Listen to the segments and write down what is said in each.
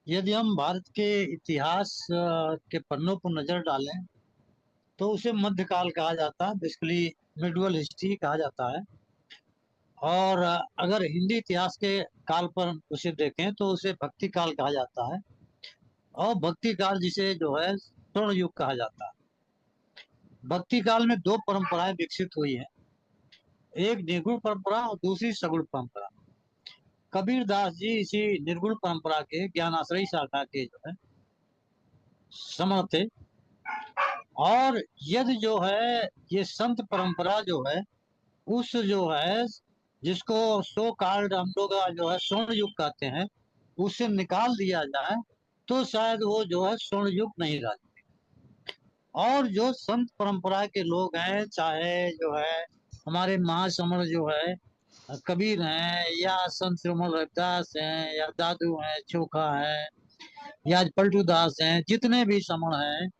यदि हम भारत के इतिहास के पन्नों पर नजर डालें तो उसे मध्यकाल कहा जाता है, बेसिकली मिडवल हिस्ट्री कहा जाता है। और अगर हिंदी इतिहास के काल पर उसे देखें तो उसे भक्ति काल कहा जाता है। और भक्ति काल जिसे जो है स्वर्ण युग कहा जाता है। भक्ति काल में दो परंपराएं विकसित हुई हैं, एक निर्गुण परंपरा और दूसरी सगुण परंपरा। कबीर दास जी इसी निर्गुण परंपरा के ज्ञानाश्रयी शाखा के जो है समर्थ थे। और यदि जो है ये संत परंपरा जो है उस जो है जिसको सो कार्ड हम लोग जो है स्वर्ण युग कहते हैं, उसे निकाल दिया जाए तो शायद वो जो है स्वर्ण युग नहीं रहा। और जो संत परंपरा के लोग हैं, चाहे जो है हमारे महासमण जो है कबीर हैं, या संत श्रीमल रविदास हैं, या दादू हैं, चोखा है, या पलटू दास हैं, जितने भी समण हैं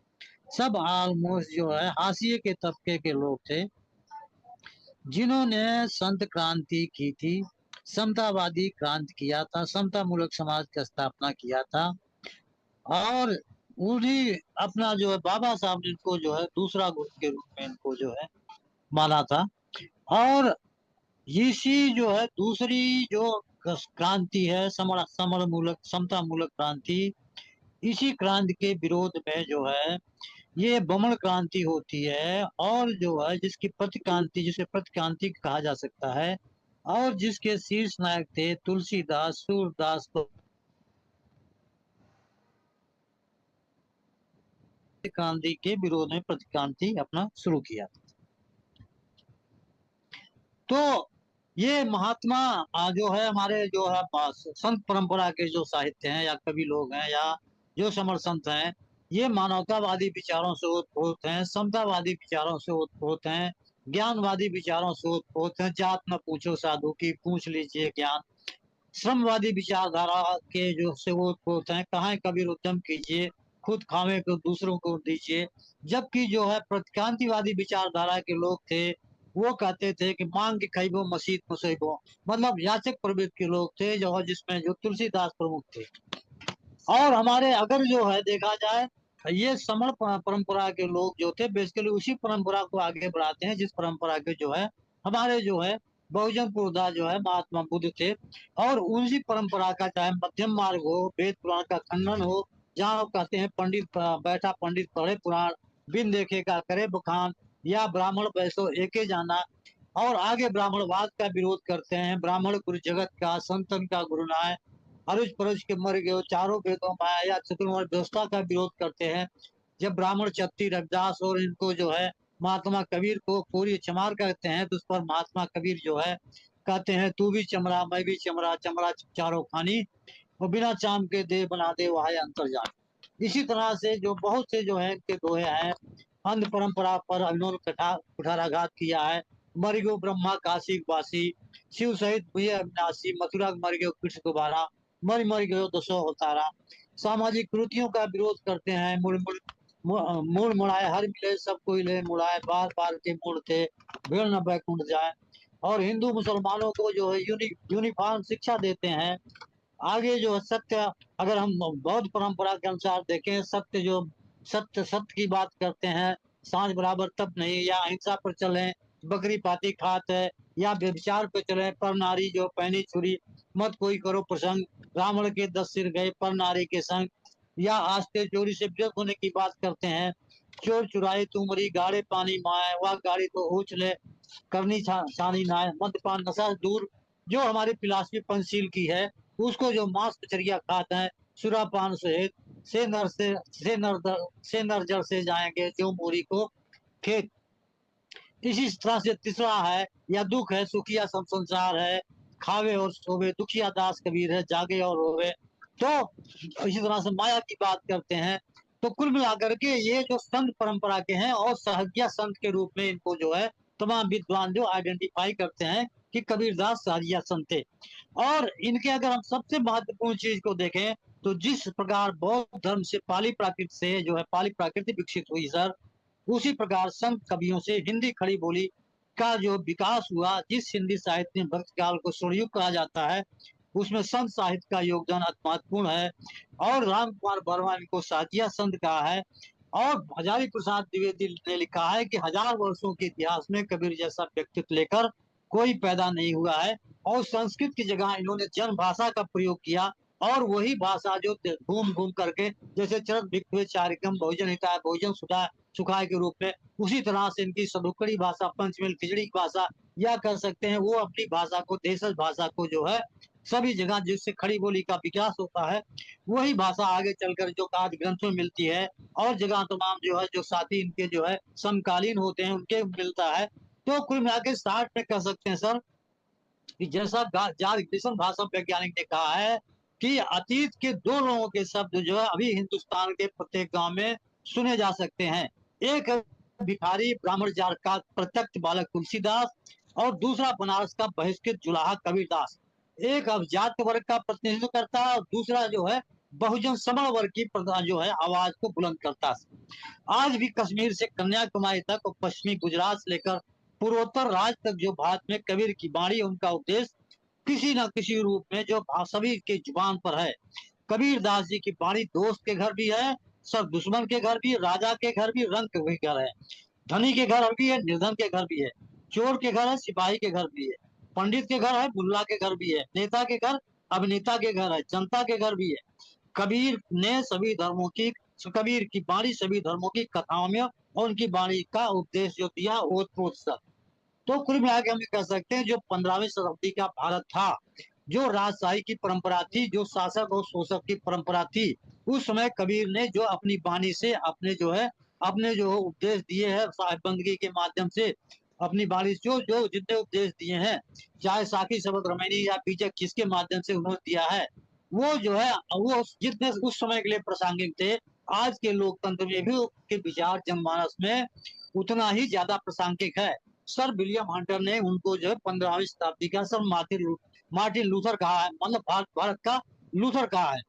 सब ऑलमोस्ट जो है हाशिए के तबके के लोग थे, जिन्होंने संत क्रांति की थी, समतावादी क्रांति किया था, समता मूलक समाज की स्थापना किया था। और उन्हीं अपना जो है बाबा साहब ने इनको जो है दूसरा गुरु के रूप में इनको जो है माना था। और इसी जो है दूसरी जो क्रांति है, समण समण मूलक समता मूलक क्रांति, इसी क्रांति के विरोध में जो है ये बमण क्रांति होती है। और जो है जिसकी प्रतिक्रांति, जिसे प्रतिक्रांति कहा जा सकता है, और जिसके शीर्ष नायक थे तुलसीदास, सूरदास, को क्रांति के विरोध में प्रतिक्रांति अपना शुरू किया। तो ये महात्मा जो है हमारे जो है संत परंपरा के जो साहित्य हैं या कवि लोग हैं या जो समर संत हैं, ये मानवतावादी विचारों से उत्पोत हैं, समतावादी विचारों से उत्पोत हैं, ज्ञानवादी विचारों से उत्पोत हैं। जात न पूछो साधु की, पूछ लीजिए ज्ञान। श्रमवादी विचारधारा के जो से वो उत्पोत हैं, कहाँ कबीर उद्यम कीजिए, खुद खावे को दूसरों को दीजिए। जबकि जो है प्रतिक्रांतिवादी विचारधारा के लोग थे, वो कहते थे कि मांग के खइबो मसीत मुसैबो, मतलब याचक प्रवृत्ति के लोग थे, जो जिसमें जो तुलसीदास प्रमुख थे। और हमारे अगर जो है देखा जाए, ये समण परंपरा के लोग जो थे बेसिकली उसी परंपरा को आगे बढ़ाते हैं जिस परंपरा के जो है हमारे जो है बहुजन पुरोधा जो है महात्मा बुद्ध थे। और उसी परंपरा का चाहे मध्यम मार्ग हो, वेद पुराण का खंडन हो, जहाँ वो कहते हैं पंडित बैठा पंडित पढ़े पुराण, बिन देखे का करे बखान, या ब्राह्मण वैसो एके जाना। और आगे ब्राह्मणवाद का विरोध करते हैं, ब्राह्मण गुरु जगत का, संतन का गुरु नाय, अरुज परुज के मर गए, चारों वेदों माया या चतुर्वर्ण व्यवस्था का विरोध करते हैं। जब ब्राह्मण क्षत्रिय रविदास और इनको जो है महात्मा कबीर को पूरी चमार कहते हैं, तो उस पर महात्मा कबीर जो है कहते हैं, तू भी चमड़ा मैं भी चमड़ा, चमड़ा चारों खानी, वो बिना चाम के दे बना दे वहां अंतर जान। इसी तरह से जो बहुत से जो है इनके दोहे हैं, अंध परंपरा पर इन्होंने कुठाराघात किया है। मर गयो ब्रह्मा काशी वासी, शिव सहित हुए अविनाशी, मथुरा मर गयो कृष्ण दोबारा, मर मर गयो दसो अवतारा। सामाजिक कुरीतियों का विरोध करते हैं, मुड़ मुड़ मुड़ मुड़ाए हर मिले सब कोई ले मुड़ाए, बार बार के मुड़ थे भीड़ न बैकुंठ जाए। और हिंदू मुसलमानों को जो है यूनिफॉर्म शिक्षा देते हैं। आगे जो है सत्य, अगर हम बौद्ध परंपरा के अनुसार देखें, सत्य जो सत्य सत्य की बात करते हैं, सांझ बराबर तब नहीं, या अहिंसा पर चले, बकरी पाती खात है, या व्यभिचार पे चले, पर नारी जो पहनी छुरी, मत कोई करो प्रसंग, रावण के 10 सिर गए पर नारी के संग। या आस्ते चोरी से विरत होने की बात करते हैं, चोर चुराए तू मरी गाड़े पानी माए, वह गाड़ी तो उछले करनी छानी ना है, मद्यपान नशा से दूर, जो हमारी फिलासफी पंचशील की है, उसको जो मांस मछलियां खाते हैं, सुरापान सहित, से नर जड़ से जाएंगे जो मूरी को खेत। इसी तरह से तीसरा है, या दुख है सुखिया सब संसार है, खावे और सोवे दुखिया दास कबीर है, जागे और रोवे। तो इसी तरह से माया की बात करते हैं। तो कुल मिलाकर के ये जो संत परंपरा के हैं और सहजिया संत के रूप में इनको जो है तमाम विद्वान जो आइडेंटिफाई करते हैं कि कबीरदास सहजिया संत थे। और इनके अगर हम सबसे महत्वपूर्ण चीज को देखें, तो जिस प्रकार बौद्ध धर्म से पाली प्राकृत से जो है पाली प्राकृति विकसित हुई सर, उसी प्रकार संत कवियों से हिंदी खड़ी बोली का जो विकास हुआ, जिस हिंदी साहित्य में भक्त काल को स्वर्णयुग कहा जाता है, उसमें संत साहित्य का योगदान अति महत्वपूर्ण है। और राम कुमार वर्मा इनको साथिया संत कहा है। और हजारी प्रसाद द्विवेदी ने लिखा है कि 1000 वर्षों के इतिहास में कबीर जैसा व्यक्तित्व लेकर कोई पैदा नहीं हुआ है। और संस्कृत की जगह इन्होंने जन भाषा का प्रयोग किया, और वही भाषा जो घूम घूम करके, जैसे चरक भिक्षुवे चारिकम बहुजन हिताय बहुजन सुखाय के रूप में, उसी तरह से इनकी सदुकड़ी भाषा, पंचमेल खिचड़ी की भाषा, या कह सकते हैं वो अपनी भाषा को, देशज भाषा को जो है सभी जगह जिससे खड़ी बोली का विकास होता है, वही भाषा आगे चलकर जो आदि ग्रंथों में मिलती है, और जगह तमाम जो है जो साथी इनके जो है समकालीन होते हैं उनके मिलता है। तो कुल मिला के 60 में कह सकते हैं सर कि जैसा जार्ग भाषा वैज्ञानिक ने कहा है कि अतीत के 2 लोगों के शब्द जो है अभी हिंदुस्तान के प्रत्येक गांव में सुने जा सकते हैं। एक भिखारी ब्राह्मण जार का प्रत्यक्ष बालक तुलसीदास, और दूसरा बनारस का बहिष्कृत जुलाहा कबीरदास। एक अभिजात वर्ग का प्रतिनिधित्व करता है, और दूसरा जो है बहुजन समण वर्ग की जो है आवाज को बुलंद करता है। आज भी कश्मीर से कन्याकुमारी तक और पश्चिमी गुजरात से लेकर पूर्वोत्तर राज्य तक जो भारत में कबीर की वाणी, उनका उपदेश किसी न किसी रूप में जो सभी के जुबान पर है। कबीर दास जी की वाणी दोस्त के घर भी है, सब दुश्मन के घर भी, राजा के घर भी, रंग के भी घर है, धनी के घर भी है, निर्धन के घर भी है, चोर के घर है, सिपाही के घर भी है, पंडित के घर है, मुल्ला के घर भी है, नेता के घर, अभिनेता के घर है, जनता के घर भी है। कबीर ने सभी धर्मों की, कबीर की वाणी सभी धर्मों की कथाओं में, और उनकी वाणी का उपदेश जो दिया ओतप्रोत। तो कुल मिला के हम ये कह सकते हैं जो 15वीं शताब्दी का भारत था, जो राजशाही की परंपरा थी, जो शासक और शोषक की परंपरा थी, उस समय कबीर ने जो अपनी वाणी से अपने जो है अपने जो उपदेश दिए हैं साहिब बंदगी के माध्यम से, अपनी वाणी जो जो जितने उपदेश दिए हैं, चाहे साकी शब्द रमैनी या बीजक किसके माध्यम से उन्होंने दिया है, वो जो है वो जितने उस समय के लिए प्रासंगिक थे, आज के लोकतंत्र में भी के विचार जनमानस में उतना ही ज्यादा प्रासंगिक है। सर विलियम हंटर ने उनको जो है 15वीं शताब्दी का सर मार्टिन लूथर कहा है, मतलब भारत का लूथर कहा है।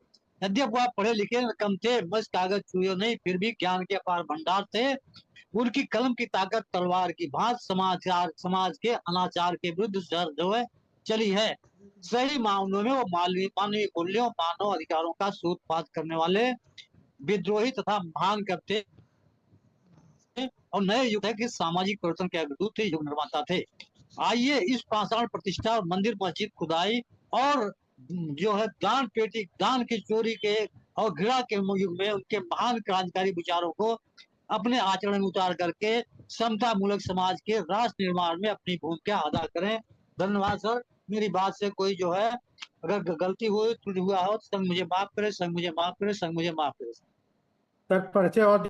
यद्यप वह पढ़े लिखे कम थे, बस कागज छुए नहीं, फिर भी ज्ञान के अपार भंडार थे। उनकी कलम की ताकत तलवार की भांत समाज के अनाचार के विरुद्ध जो है चली है। सही मामलों में वो मानवीय मूल्यों, मानव अधिकारों का सूत्रपात करने वाले विद्रोही तथा महान करते और नए युग है कि सामाजिक परिवर्तन के अग्रदूत थे, युग निर्माता थे। आइए इस पाषाण प्रतिष्ठा और मंदिर मस्जिद खुदाई और जो है दान पेटी, दान की चोरी के और घृणा के युग में उनके महान क्रांतिकारी विचारों को अपने आचरण में उतार करके समता मूलक समाज के राष्ट्र निर्माण में अपनी भूमिका अदा करें। धन्यवाद सर। मेरी बात से कोई जो है अगर गलती हुई, त्रुटि हुआ हो तो संग मुझे माफ करे, संग मुझे माफ करे, संग मुझे माफ करे। सर परिचय और